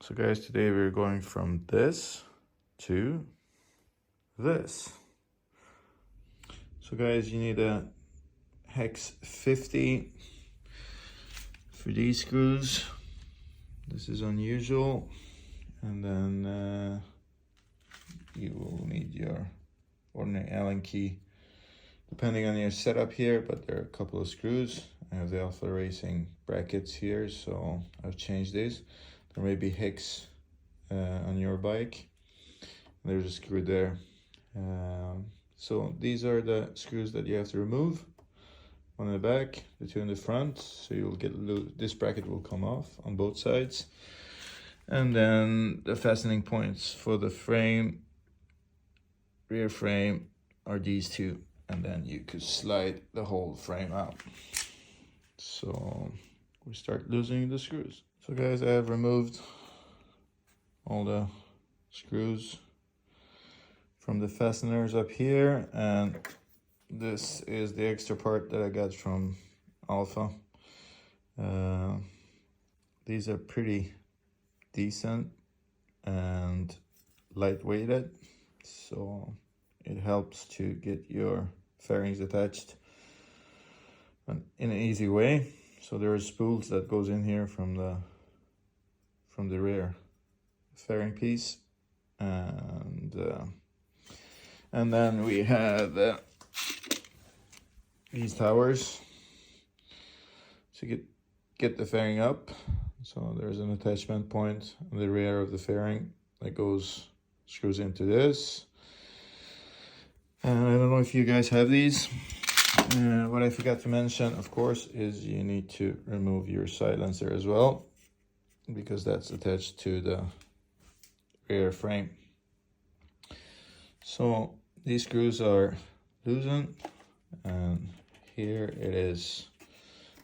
So guys, today we're going from this to this. So guys, you need a hex 50 for these screws. This is unusual. And then you will need your ordinary Allen key, depending on your setup here, but there are a couple of screws. I have the Alpharacing brackets here, so I've changed these. There may be hex on your bike. There's a screw there. So these are the screws that you have to remove. One in the back, the two in the front. So you'll get this bracket will come off on both sides. And then the fastening points for the frame, rear frame, are these two. And then you could slide the whole frame out. So we start loosening the screws. So guys, I have removed all the screws from the fasteners up here, and this is the extra part that I got from Alpha. These are pretty decent and lightweighted, so it helps to get your fairings attached in an easy way. So there are spools that goes in here from the rear fairing piece, and then we have these towers to get the fairing up. So there's an attachment point on the rear of the fairing that screws into this. And I don't know if you guys have these. What I forgot to mention, of course, is you need to remove your silencer as well, because that's attached to the rear frame. So these screws are loosened, and here it is.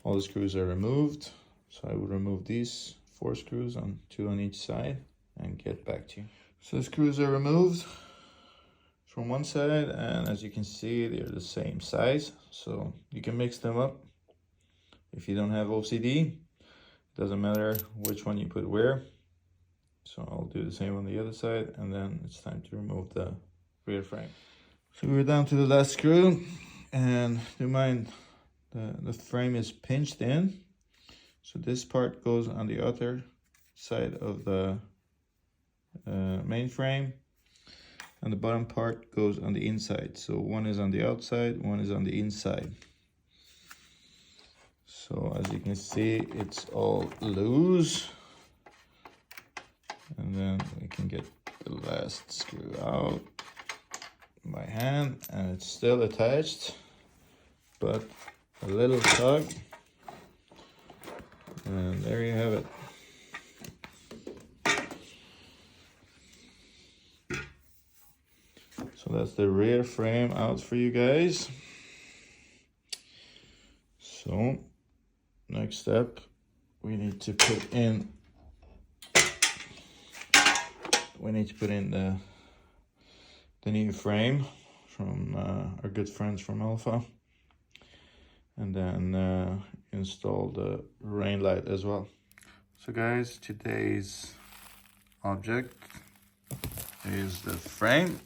All the screws are removed. So I would remove these 4 screws, two on each side, and get back to you. So the screws are removed from one side, and as you can see, they're the same size, so you can mix them up. If you don't have OCD, it doesn't matter which one you put where. So I'll do the same on the other side, and then it's time to remove the rear frame. So we're down to the last screw, and do mind the frame is pinched in, so this part goes on the other side of the main frame, and the bottom part goes on the inside. So one is on the outside, one is on the inside. So as you can see, it's all loose. And then we can get the last screw out by hand, and it's still attached, but a little tug. And there you have it. So that's the rear frame out for you guys. So next step, we need to put in the new frame from our good friends from Alpha, and then install the rain light as well. So guys, today's object is the frame.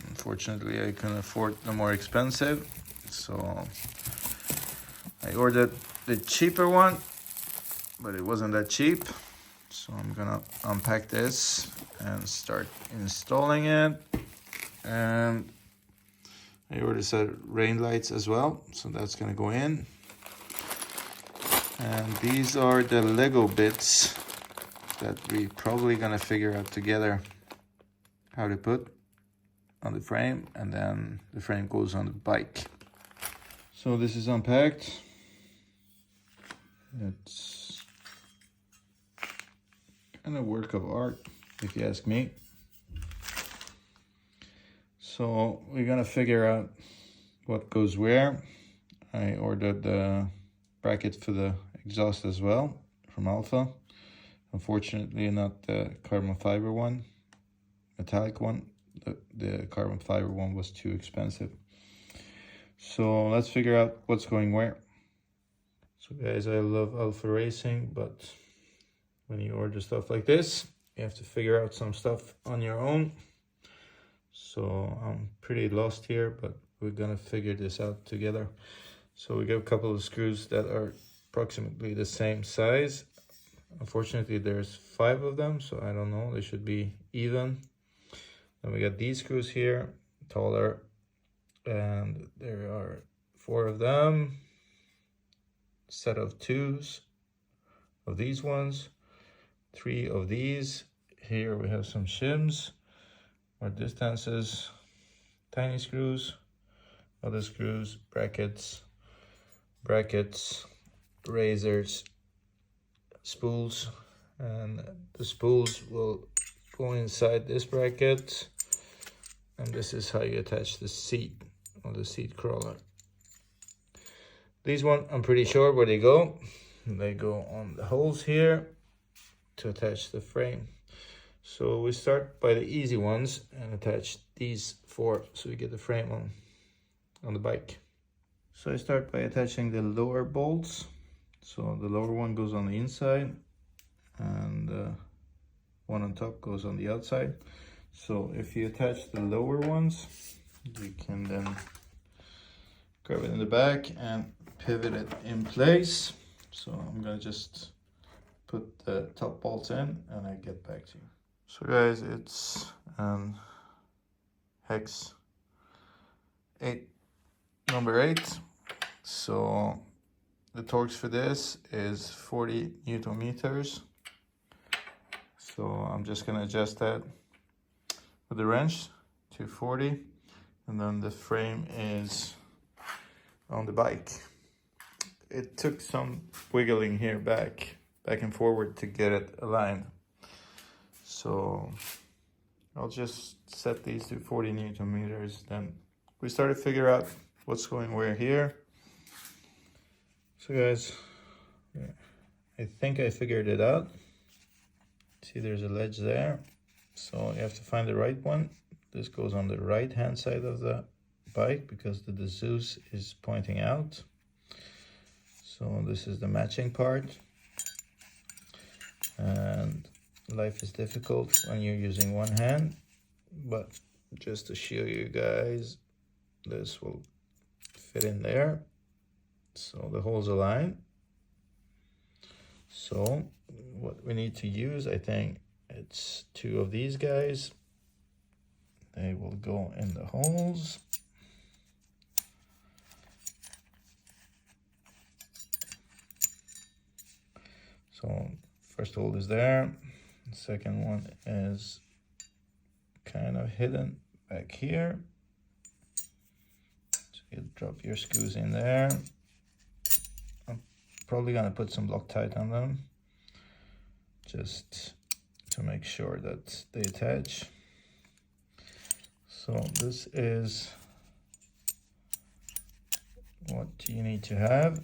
Unfortunately, I couldn't afford the more expensive, so I ordered the cheaper one, but it wasn't that cheap. So I'm gonna unpack this and start installing it. And I ordered some rain lights as well, so that's gonna go in. And these are the Lego bits that we probably gonna figure out together how to put on the frame, and then the frame goes on the bike. So this is unpacked. It's kind of work of art, if you ask me. So we're gonna figure out what goes where. I ordered the bracket for the exhaust as well from Alpha. Unfortunately, not the carbon fiber one, metallic one. The carbon fiber one was too expensive. So let's figure out what's going where. So guys, I love Alpharacing, but when you order stuff like this, you have to figure out some stuff on your own. So I'm pretty lost here, but we're gonna figure this out together. So we got a couple of screws that are approximately the same size. Unfortunately, there's 5 of them, so I don't know, they should be even. Then we got these screws here, taller, and there are 4 of them. Set of 2s of these ones, 3 of these. Here we have some shims, more distances, tiny screws, other screws, brackets, razors, spools, and the spools will go inside this bracket, and this is how you attach the seat or the seat crawler. These one I'm pretty sure where they go. They go on the holes here to attach the frame. So we start by the easy ones and attach these 4 so we get the frame on the bike. So I start by attaching the lower bolts. So the lower one goes on the inside and one on top goes on the outside. So if you attach the lower ones, you can then grab it in the back and pivot it in place. So I'm gonna just put the top bolts in and I get back to you. So guys, it's hex 8, number 8. So the torques for this is 40 Newton meters. So I'm just gonna adjust that with the wrench to 40, and then the frame is on the bike. It took some wiggling here back and forward to get it aligned. So I'll just set these to 40 Newton meters. Then we start to figure out what's going where here. So guys, I think I figured it out. See, there's a ledge there. So you have to find the right one. This goes on the right hand side of the bike because the Zeus is pointing out. So this is the matching part. And life is difficult when you're using one hand, but just to show you guys, this will fit in there. So the holes align. So what we need to use, I think it's 2 of these guys. They will go in the holes. So first hole is there. The second one is kind of hidden back here. So you drop your screws in there. I'm probably gonna put some Loctite on them just to make sure that they attach. So this is what you need to have at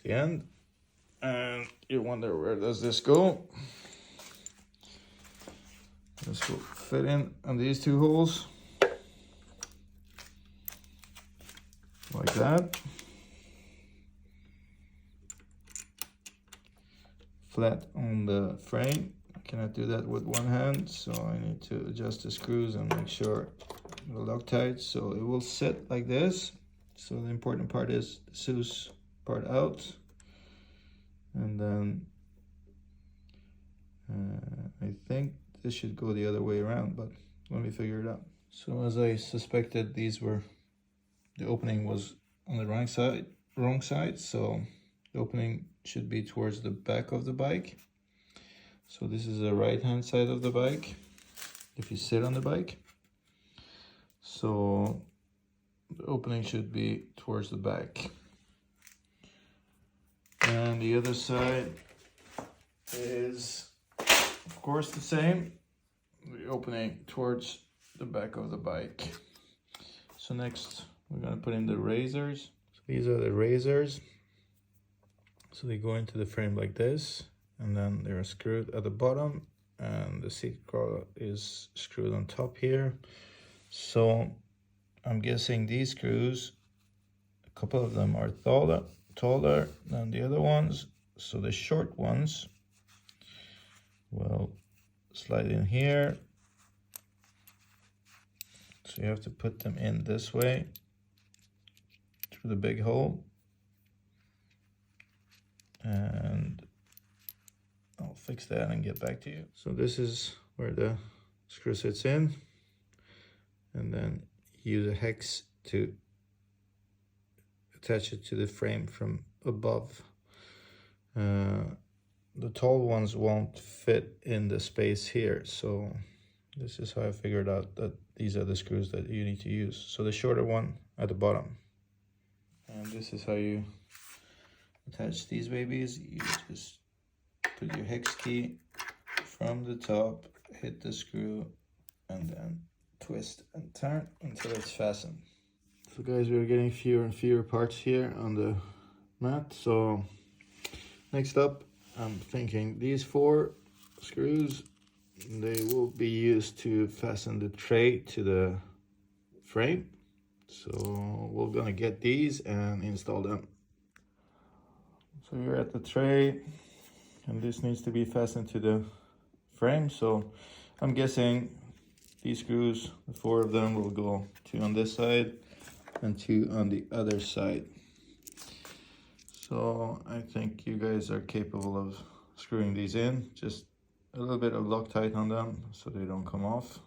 the end. And you wonder, where does this go? This will fit in on these 2 holes like that. Flat on the frame. I cannot do that with one hand, so I need to adjust the screws and make sure the Loctite, so it will sit like this. So the important part is the Zeus part out, and then I think this should go the other way around, but let me figure it out. So as I suspected, the opening was on the wrong side, so the opening should be towards the back of the bike. So this is the right hand side of the bike if you sit on the bike. So the opening should be towards the back. And the other side is, of course, the same. The opening towards the back of the bike. So next, we're gonna put in the razors. So these are the razors. So they go into the frame like this, and then they're screwed at the bottom, and the seat crawler is screwed on top here. So I'm guessing these screws, a couple of them are taller than the other ones, So the short ones will slide in here. So you have to put them in this way through the big hole. And I'll fix that and get back to you. So this is where the screw sits in. And then use a hex to attach it to the frame from above. The tall ones won't fit in the space here, so this is how I figured out that these are the screws that you need to use. So the shorter one at the bottom. And this is how you attach these babies. You just put your hex key from the top, hit the screw, and then twist and turn until it's fastened. So guys, we're getting fewer and fewer parts here on the mat. So next up, I'm thinking these 4 screws, they will be used to fasten the tray to the frame. So we're gonna get these and install them. So you're at the tray, and this needs to be fastened to the frame. So I'm guessing these screws, the 4 of them, will go 2 on this side and 2 on the other side. So I think you guys are capable of screwing these in. Just a little bit of Loctite on them so they don't come off.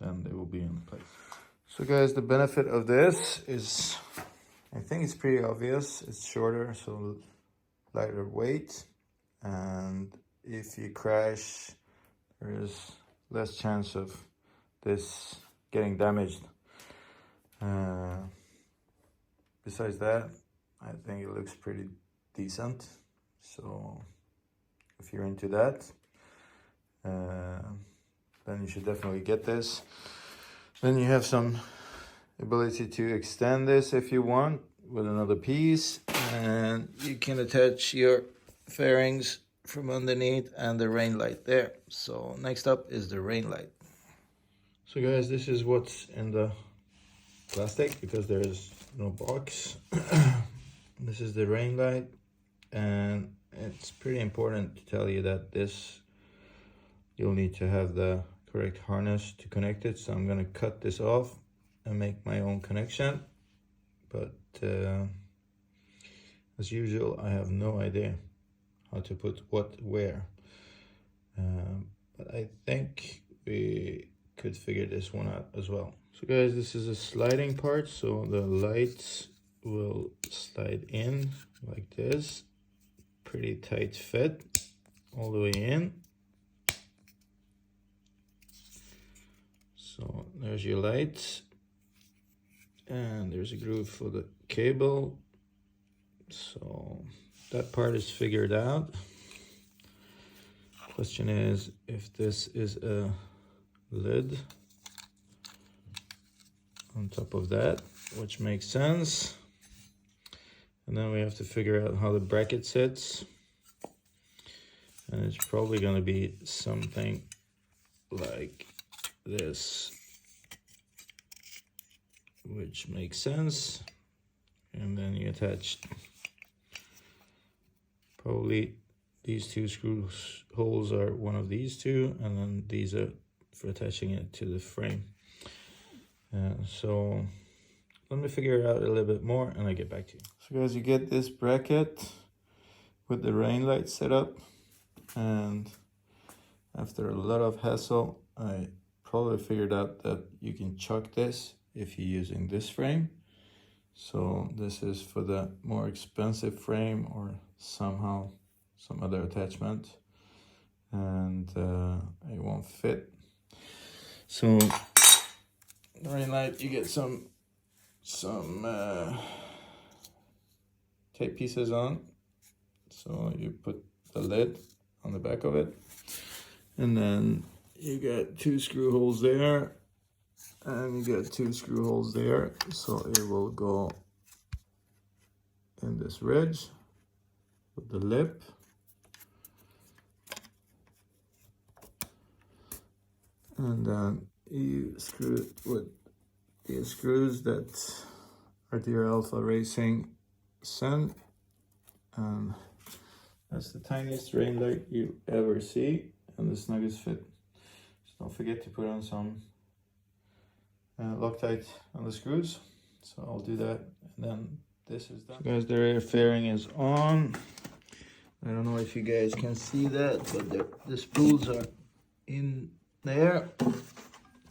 Then they will be in place. So guys, the benefit of this is, I think it's pretty obvious. It's shorter, so lighter weight. And if you crash, there is less chance of this getting damaged. Besides that, I think it looks pretty decent. So if you're into that, then you should definitely get this. Then you have some ability to extend this if you want with another piece, and you can attach your fairings from underneath and the rain light there. So next up is the rain light. So guys, this is what's in the plastic because there's no box. This is the rain light, and it's pretty important to tell you that this, you'll need to have the correct harness to connect it. So I'm gonna cut this off and make my own connection. But as usual, I have no idea how to put what where. But I think we could figure this one out as well. So guys, this is a sliding part, so the lights will slide in like this. Pretty tight fit all the way in. So there's your lights, and there's a groove for the cable. So that part is figured out. Question is if this is a lid on top of that, which makes sense. And then we have to figure out how the bracket sits. And it's probably going to be something like this, which makes sense. And then you attach probably these 2 screw holes are one of these 2, and then these are for attaching it to the frame. So let me figure it out a little bit more and I get back to you. So guys, you get this bracket with the rain light set up, and after a lot of hassle, I probably figured out that you can chuck this if you're using this frame. So this is for the more expensive frame or somehow some other attachment, and it won't fit. So the rain light, you get some tape pieces on. So you put the lid on the back of it, and then you get 2 screw holes there, and you get 2 screw holes there. So it will go in this ridge with the lip. And then you screw it with these screws that are dear Alpharacing sent, and That's the tiniest rain light you ever see, and the snugest fit. Just don't forget to put on some Loctite on the screws. So I'll do that, and then this is done. So guys, the rear fairing is on. I don't know if you guys can see that, but the spools are in there.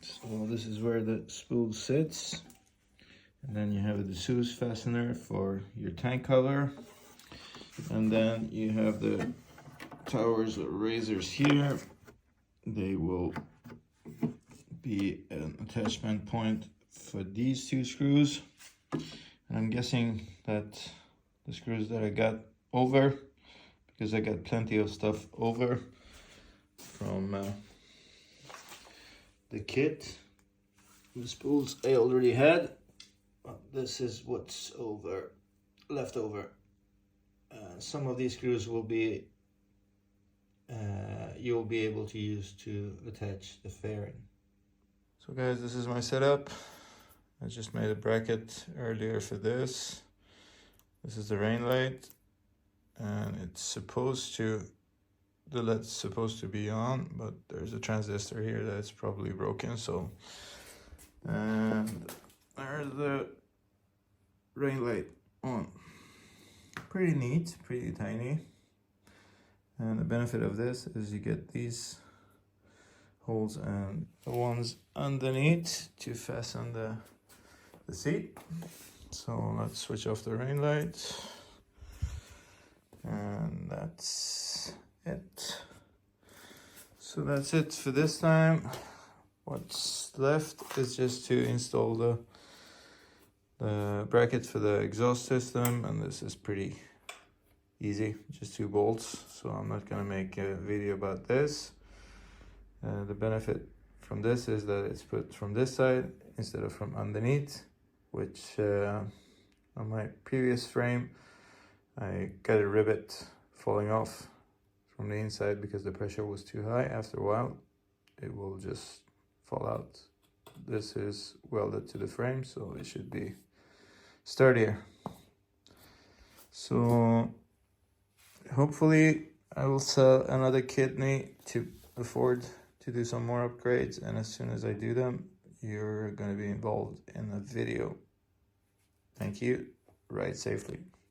So this is where the spool sits. And then you have the Dessous fastener for your tank cover. And then you have the towers or razors here. They will be an attachment point for these two screws. And I'm guessing that the screws that I got over, because I got plenty of stuff over from the kit. The spools I already had. This is what's left over. Some of these screws will be you'll be able to use to attach the fairing. So guys, this is my setup. I just made a bracket earlier for this. This is the rain light, and it's supposed to, the LED's supposed to be on, but there's a transistor here that's probably broken. So, and there's the rain light on. Pretty neat, pretty tiny. And the benefit of this is you get these holes and the ones underneath to fasten the seat. So let's switch off the rain light. And that's it. So that's it for this time. What's left is just to install the bracket for the exhaust system, and this is pretty easy, just 2 bolts, so I'm not gonna make a video about this. The benefit from this is that it's put from this side instead of from underneath, which on my previous frame I got a rivet falling off from the inside because the pressure was too high. After a while it will just fall out. This is welded to the frame, so it should be sturdier. So hopefully I will sell another kidney to afford to do some more upgrades, and as soon as I do them, you're going to be involved in a video. Thank you. Ride safely.